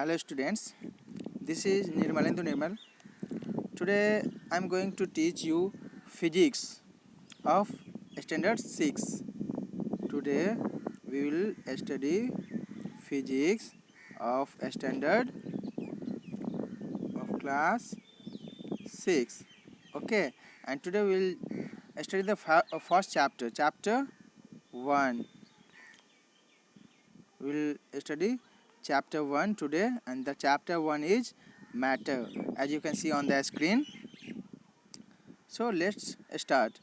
Hello students, this is Nirmalendu Nirmal. Today I am going to teach you physics of standard 6. Today we will study physics of standard of class 6. Okay, and today we will study the first chapter 1. We will study chapter 1 today, and the chapter 1 is matter, as you can see on the screen. So let's start.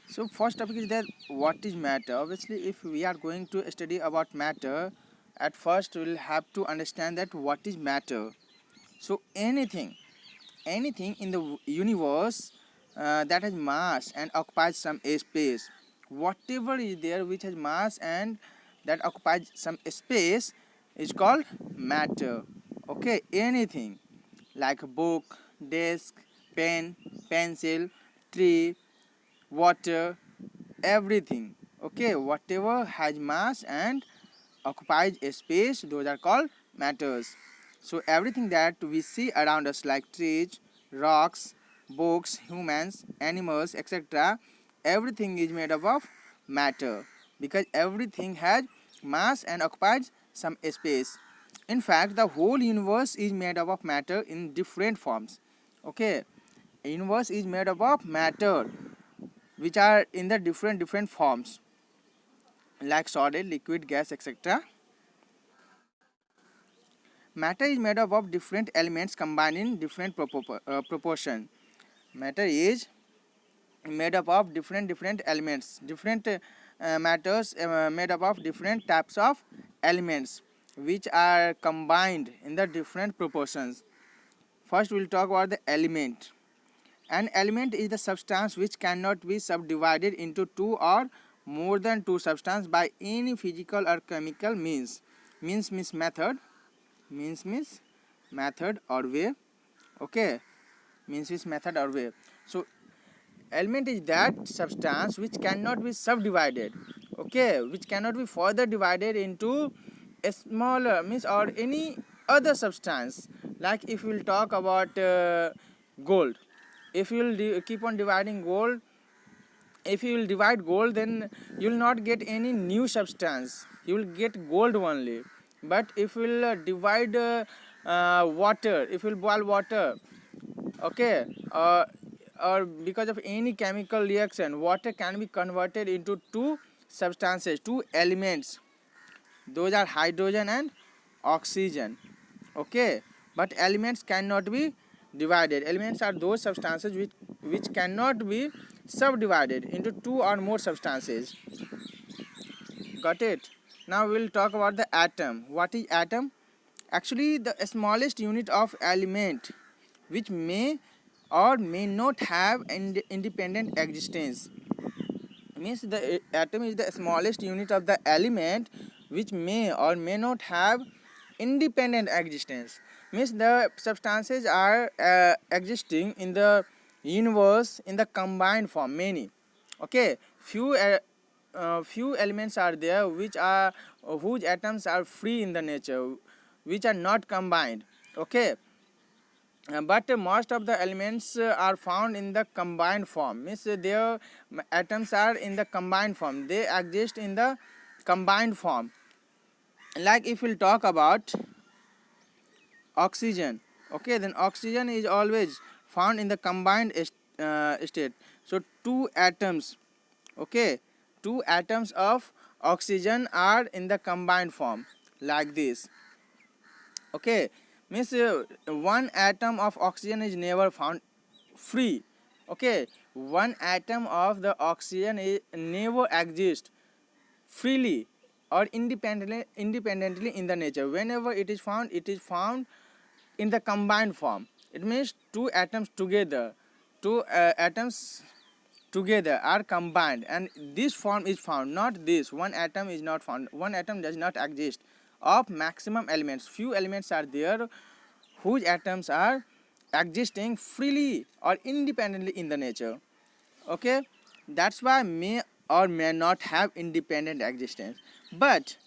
So first topic is that what is matter. Obviously, if we are going to study about matter, at first we will have to understand that what is matter. So anything in the universe that has mass and occupies some space, whatever is there which has mass and that occupies some space is called matter. Okay, anything like a book, desk, pen, pencil, tree, water, everything. Okay, whatever has mass and occupies a space, those are called matters. So everything that we see around us like trees, rocks, books, humans, animals, etc., everything is made up of matter, because everything has mass and occupies some space. In fact, the whole universe is made up of matter in different forms. Okay, universe is made up of matter which are in the different forms like solid, liquid, gas, etc. Matter is made up of different elements combined in different proportion. Matter is made up of different elements, different matters made up of different types of elements which are combined in the different proportions. First we will talk about the element. An element is the substance which cannot be subdivided into two or more than two substances by any physical or chemical means. Means method or way. Okay, means method or way. So element is that substance which cannot be subdivided, okay, which cannot be further divided into a smaller means or any other substance. Like if we will talk about gold, if you will keep on dividing gold, if you will divide gold, then you will not get any new substance, you will get gold only. But if you will divide water, if you will boil water, okay, or because of any chemical reaction, water can be converted into two substances, two elements. Those are hydrogen and oxygen. Okay, but elements cannot be divided. Elements are those substances which cannot be subdivided into two or more substances. Got it? Now we will talk about the atom. What is atom? Actually, the smallest unit of element which may or may not have independent existence. Means the atom is the smallest unit of the element which may or may not have independent existence. Means the substances are existing in the universe in the combined form, many. Okay, few elements are there which are whose atoms are free in the nature, which are not combined. Okay, but most of the elements are found in the combined form. Means their atoms are in the combined form, they exist in the combined form. Like if we'll talk about oxygen, okay, then oxygen is always found in the combined state. So two atoms, okay, two atoms of oxygen are in the combined form like this. Okay, means one atom of oxygen is never found free. Okay, one atom of the oxygen is never exists freely or independently in the nature. Whenever it is found in the combined form. It means two atoms together, are combined, and this form is found, not this. One atom is not found, one atom does not exist of maximum elements. Few elements are there whose atoms are existing freely or independently in the nature. Okay, that's why may or may not have independent existence. But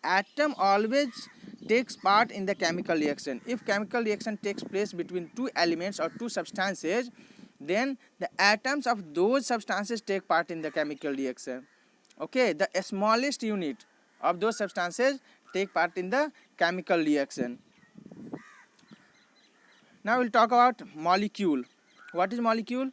atom always takes part in the chemical reaction. If chemical reaction takes place between two elements or two substances, then the atoms of those substances take part in the chemical reaction. Okay, the smallest unit of those substances take part in the chemical reaction. Now we'll talk about molecule. What is molecule?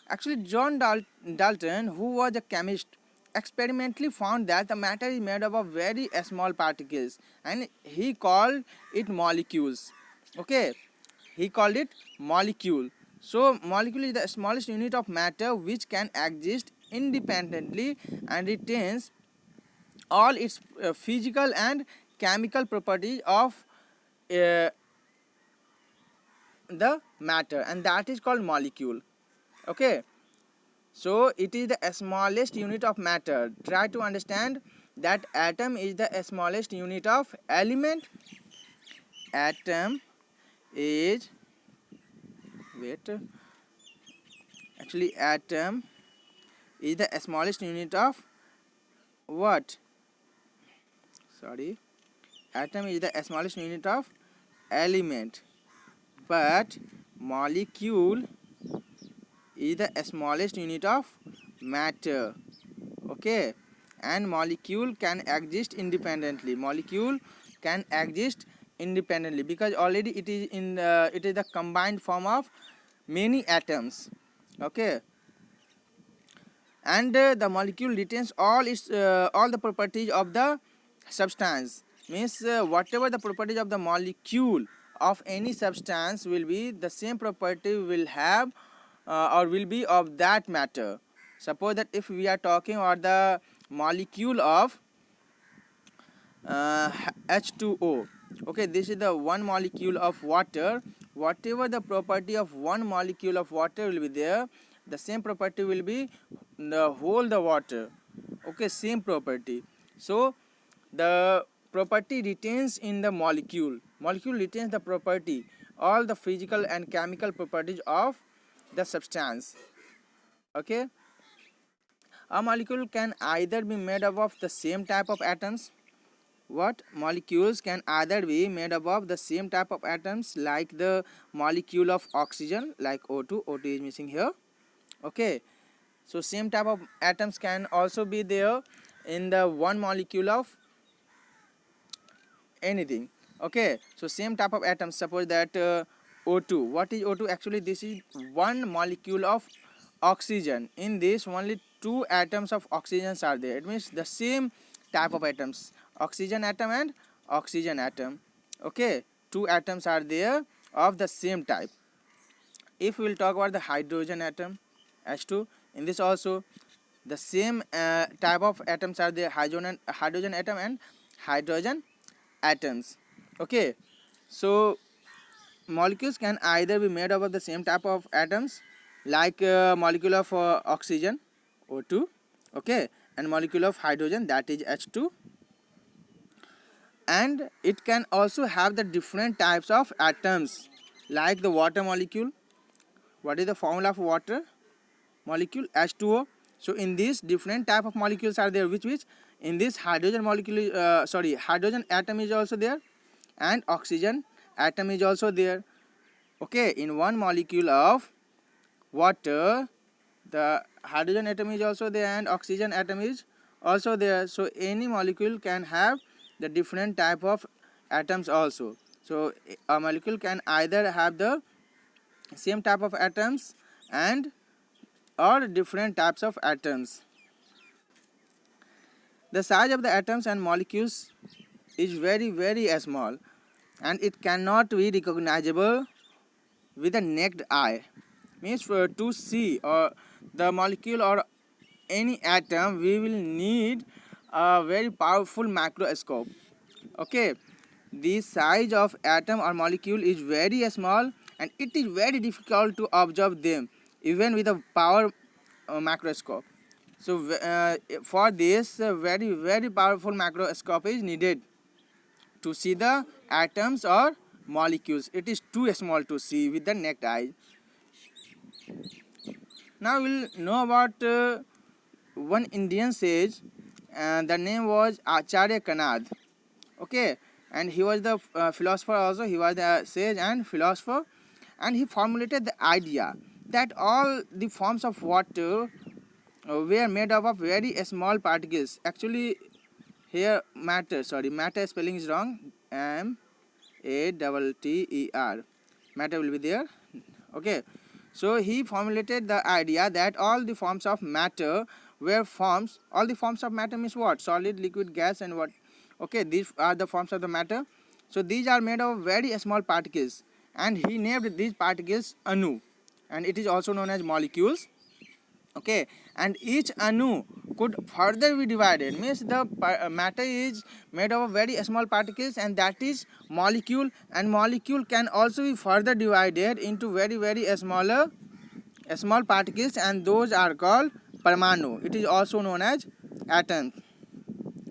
Actually, John Dalton, who was a chemist, experimentally found that the matter is made up of very small particles, and he called it molecules. Okay, he called it molecule. So molecule is the smallest unit of matter which can exist independently and retains all its physical and chemical properties of the matter, and that is called molecule. Okay, so it is the smallest unit of matter. Try to understand that atom is the smallest unit of element. Atom is, wait, actually atom is the smallest unit of what? Sorry, atom is the smallest unit of element, but molecule is the smallest unit of matter. Okay, and molecule can exist independently. Molecule can exist independently because already it is in it is the combined form of many atoms. Okay, and the molecule retains all the properties of the substance. Means whatever the properties of the molecule of any substance will be, the same property will have or will be of that matter. Suppose that if we are talking about the molecule of H2O, okay, this is the one molecule of water. Whatever the property of one molecule of water will be there, the same property will be the whole the water. Okay, same property. So the property retains in the molecule. Molecule retains the property, all the physical and chemical properties of the substance. Okay, a molecule can either be made up of the same type of atoms. What? Molecules can either be made up of the same type of atoms, like the molecule of oxygen, like O2. O2 is missing here. Okay, so same type of atoms can also be there in the one molecule of anything. Okay, so same type of atoms. Suppose that O2. What is O2? Actually, this is one molecule of oxygen. In this, only two atoms of oxygens are there. It means the same type of atoms, oxygen atom and oxygen atom. Okay, two atoms are there of the same type. If we will talk about the hydrogen atom, H2, in this also the same type of atoms are there, hydrogen atom and hydrogen atoms. Okay, so molecules can either be made up of the same type of atoms, like molecule of oxygen, O2, okay, and molecule of hydrogen, that is H2, and it can also have the different types of atoms, like the water molecule. What is the formula of water molecule? H2O. So in this, different type of molecules are there, which in this hydrogen molecule, hydrogen atom is also there, and oxygen atom is also there. Okay, in one molecule of water, the hydrogen atom is also there and oxygen atom is also there. So any molecule can have the different type of atoms also. So a molecule can either have the same type of atoms and or different types of atoms. The size of the atoms and molecules is very small, and it cannot be recognizable with the naked eye. Means to see or the molecule or any atom, we will need a very powerful microscope. Okay, the size of atom or molecule is very small, and it is very difficult to observe them even with a power microscope. So for this very powerful microscope is needed to see the atoms or molecules. It is too small to see with the naked eye. Now we'll know about one Indian sage, and the name was Acharya Kanad. Okay, and he was the philosopher also. He was the sage and philosopher, and he formulated the idea that all the forms of water were made up of very small particles. Actually, here matter spelling is wrong. Matter, matter will be there. Okay, so he formulated the idea that all the forms of matter were forms. All the forms of matter means what? Solid, liquid, gas, and what? Okay, these are the forms of the matter. So these are made of very small particles, and he named these particles anu, and it is also known as molecules. Okay, and each anu could further be divided, means the matter is made of very small particles, and that is molecule, and molecule can also be further divided into very smaller small particles, and those are called parmanu. It is also known as atoms.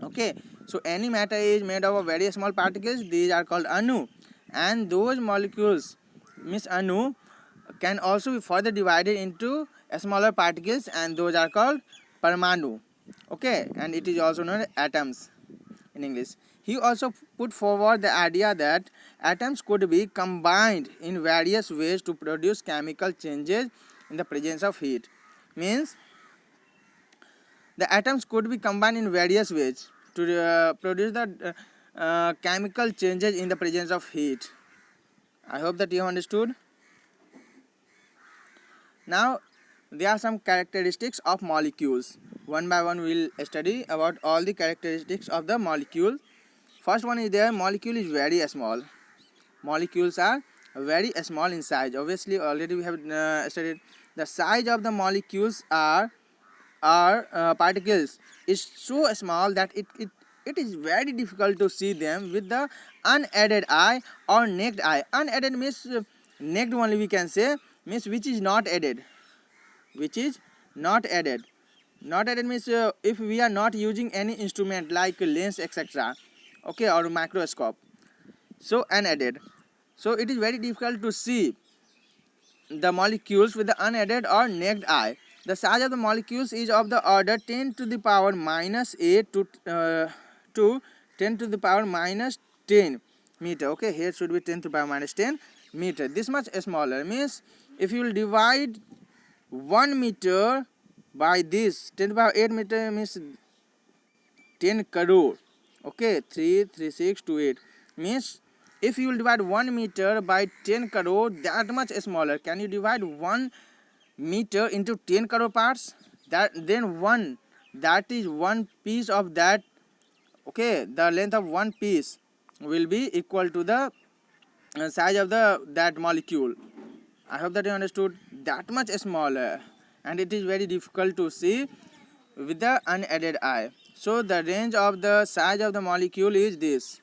Okay, so any matter is made of very small particles, these are called anu, and those molecules means anu can also be further divided into smaller particles, and those are called parmanu. Okay, and it is also known as atoms in English. He also put forward the idea that atoms could be combined in various ways to produce chemical changes in the presence of heat. Means the atoms could be combined in various ways to produce the chemical changes in the presence of heat. I hope that you have understood. Now, there are some characteristics of molecules. One by one we will study about all the characteristics of the molecule. First one is there, molecule is very small. Molecules are very small in size. Obviously, already we have studied the size of the molecules are particles is so small that it is very difficult to see them with the unaided eye or naked eye. Unaided means naked only we can say, means which is not added, which is not added. Not added means if we are not using any instrument like lens etc, okay, or microscope, so unaided. So it is very difficult to see the molecules with the unaided or naked eye. The size of the molecules is of the order 10 to the power minus 8 to 10 to the power minus 10 meter. Okay, here should be 10 to the power minus 10 meter. This much smaller means if you will divide 1 meter by this 10 to the power 8 meter means 10 crore. Okay, 3 3 6 2 8 means if you will divide 1 meter by 10 crore, that much smaller. Can you divide 1 meter into 10 crore parts? That is one piece of that. Okay, the length of one piece will be equal to the size of that molecule. I hope that you understood. That much smaller, and it is very difficult to see with the unaided eye. So the range of the size of the molecule is this: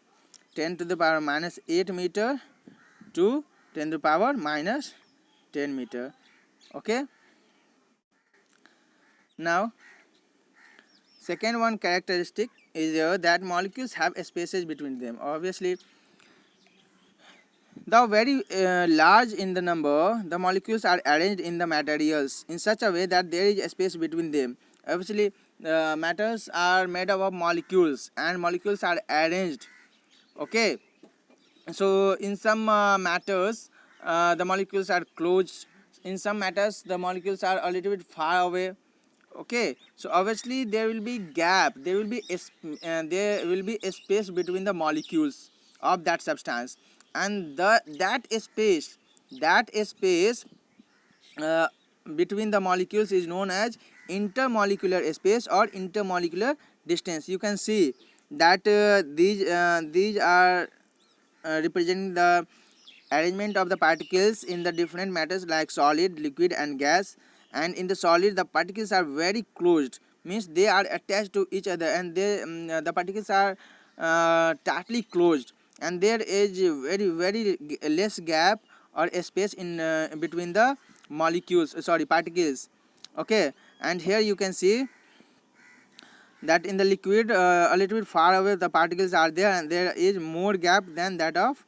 10 to the power minus 8 meter to 10 to the power minus 10 meter. Okay. Now, second one characteristic is that molecules have spaces between them. Obviously, though very large in the number, the molecules are arranged in the materials in such a way that there is a space between them. Obviously, matters are made up of molecules, and molecules are arranged. Okay, so in some matters the molecules are close. In some matters the molecules are a little bit far away. Okay, so obviously there will be gap, there will be a space between the molecules of that substance, and that space uh, between the molecules is known as intermolecular space or intermolecular distance. You can see that these are representing the arrangement of the particles in the different matters like solid, liquid and gas. And in the solid the particles are very closed, means they are attached to each other, and the particles are tightly closed, and there is very less gap or a space in between the molecules, particles. Okay, and here you can see that in the liquid a little bit far away the particles are there, and there is more gap than that of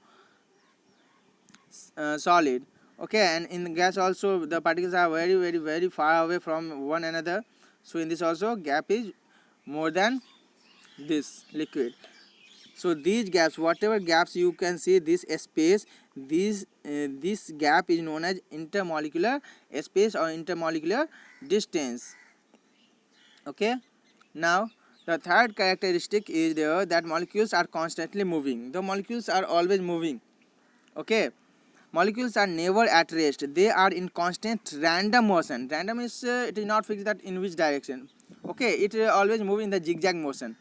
solid. Okay, and in the gas also the particles are very far away from one another, so in this also gap is more than this liquid. So these gaps, whatever gaps you can see, this space, this gap is known as intermolecular space or intermolecular distance. Okay. Now the third characteristic is there that molecules are constantly moving. The molecules are always moving. Okay. Molecules are never at rest. They are in constant random motion. Random is it is not fixed that in which direction. Okay, it always move in the zigzag motion.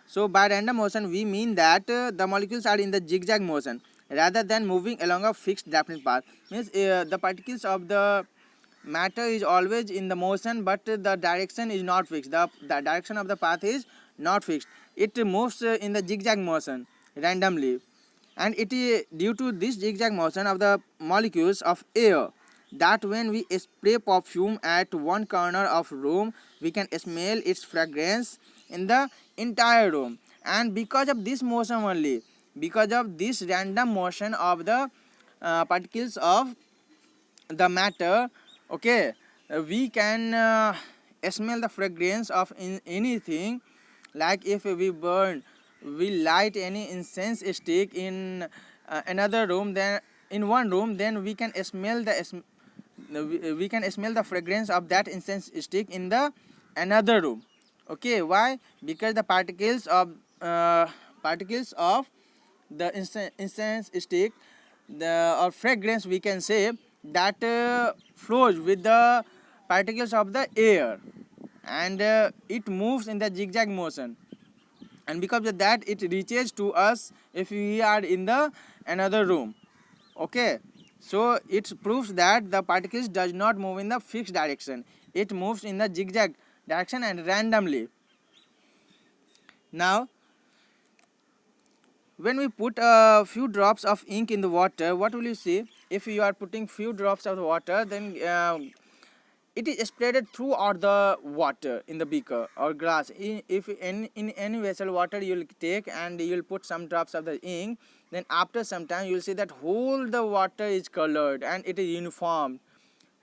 So by random motion we mean that the molecules are in the zigzag motion rather than moving along a fixed definite path. Means the particles of the matter is always in the motion, but the direction is not fixed. The direction of the path is not fixed. It moves in the zigzag motion randomly, and it is due to this zigzag motion of the molecules of air that when we spray perfume at one corner of room, we can smell its fragrance in the entire room. And because of this motion only, because of this random motion of the particles of the matter, okay, we can smell the fragrance of anything. Like if we light any incense stick in another room, then in one room, then we can smell we can smell the fragrance of that incense stick in the another room. Okay, why? Because the particles of the incense stick, the or fragrance we can say, that flows with the particles of the air, and it moves in the zigzag motion, and because of that it reaches to us if we are in the another room. Okay, so it proves that the particles does not move in the fixed direction, it moves in the zigzag direction and randomly. Now when we put a few drops of ink in the water, what will you see? If you are putting few drops of water, then it is spreaded throughout the water in the beaker or glass. If in any vessel water you will take and you will put some drops of the ink, then after some time you will see that whole the water is colored and it is uniform.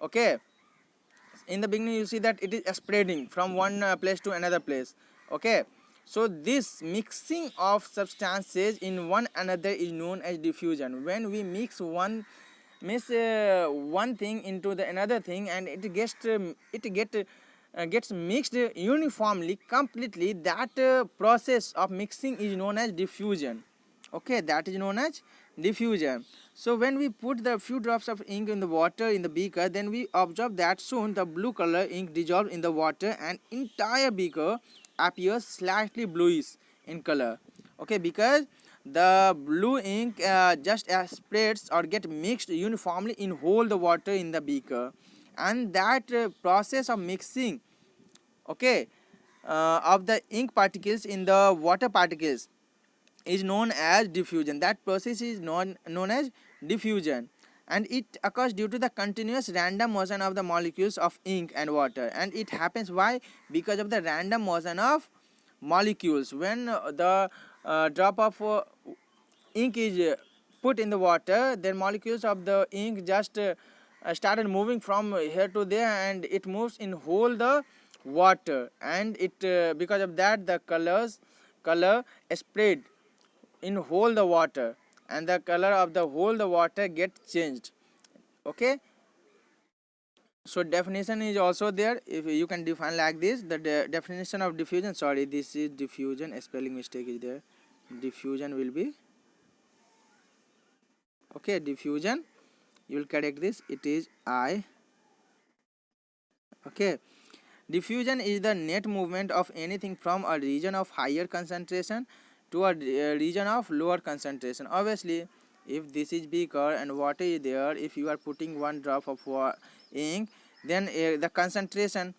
Okay, in the beginning you see that it is spreading from one place to another place. Okay, so this mixing of substances in one another is known as diffusion. When we mix one thing into the another thing and gets mixed uniformly completely, that process of mixing is known as diffusion. Okay, that is known as diffusion. So when we put the few drops of ink in the water in the beaker, then we observe that soon the blue color ink dissolves in the water and entire beaker appears slightly bluish in color. Okay, because the blue ink just spreads or get mixed uniformly in whole the water in the beaker, and that process of mixing, okay, of the ink particles in the water particles is known as diffusion. That process is known as diffusion, and it occurs due to the continuous random motion of the molecules of ink and water. And it happens why? Because of the random motion of molecules. When the drop of ink is put in the water, then molecules of the ink just started moving from here to there, and it moves in whole the water, and it because of that the color spread in whole the water, and the color of the whole the water gets changed. Okay, so definition is also there. If you can define like this, the definition of diffusion, sorry, this is diffusion, a spelling mistake is there. Diffusion will be, okay, diffusion, you will correct this, it is I. Okay, diffusion is the net movement of anything from a region of higher concentration to a region of lower concentration. Obviously, if this is beaker and water is there, if you are putting one drop of ink, then the concentration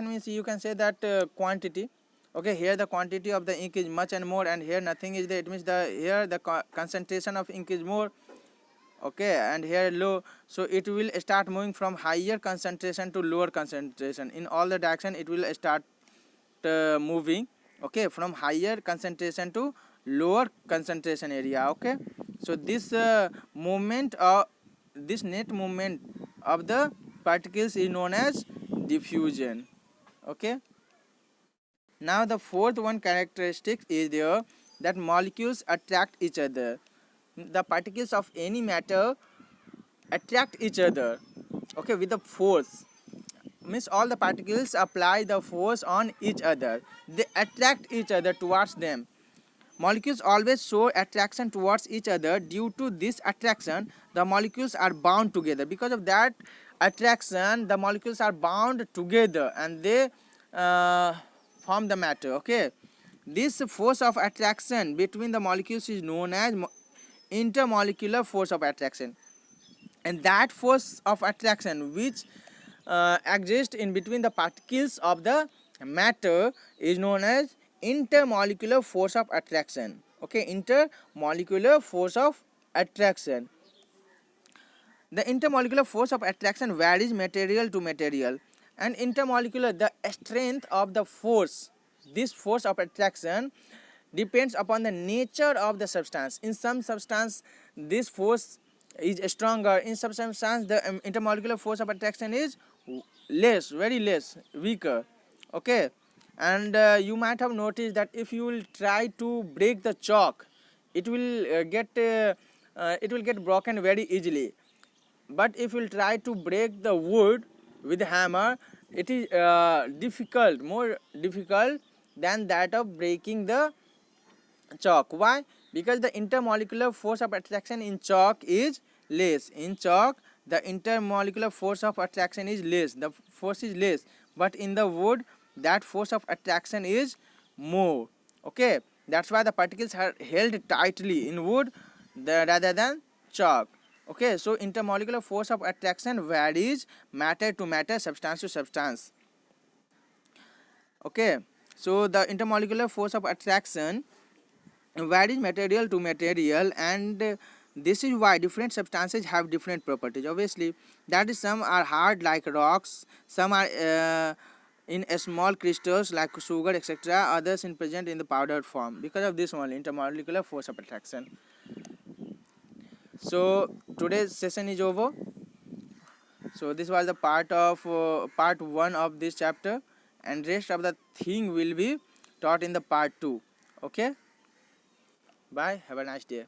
means you can say that quantity. Okay, here the quantity of the ink is much and more, and here nothing is there. It means the here the concentration of ink is more. Okay, and here low, so it will start moving from higher concentration to lower concentration. In all the direction it will start moving, okay, from higher concentration to lower concentration area. Okay, so this movement of this net movement of the particles is known as diffusion. Okay, now the fourth one characteristic is there that molecules attract each other. The particles of any matter attract each other, okay, with the force. Means all the particles apply the force on each other, they attract each other towards them. Molecules always show attraction towards each other. Due to this attraction, the molecules are bound together. Because of that attraction, the molecules are bound together and they form the matter. Okay, this force of attraction between the molecules is known as intermolecular force of attraction. And that force of attraction which exists in between the particles of the matter is known as intermolecular force of attraction. Okay, intermolecular force of attraction. The intermolecular force of attraction varies material to material, and intermolecular, the strength of the force, this force of attraction depends upon the nature of the substance. In some substance this force is stronger, in some substance the intermolecular force of attraction is less, very less, weaker. Okay, and you might have noticed that if you will try to break the chalk, it will get broken very easily. But if you will try to break the wood with a hammer, it is difficult, more difficult than that of breaking the chalk. Why? Because the intermolecular force of attraction in chalk is less. In chalk the intermolecular force of attraction is less, the force is less, but in the wood that force of attraction is more. Okay, that's why the particles are held tightly in wood rather than chalk. Okay, so intermolecular force of attraction varies matter to matter, substance to substance. Okay, so the intermolecular force of attraction varies material to material, and this is why different substances have different properties. Obviously, that is, some are hard like rocks, some are in small crystals like sugar, etc., others in present in the powdered form, because of this only intermolecular force of attraction. So today's session is over. So this was the part 1 of this chapter, and rest of the thing will be taught in the part 2. Okay, bye, have a nice day.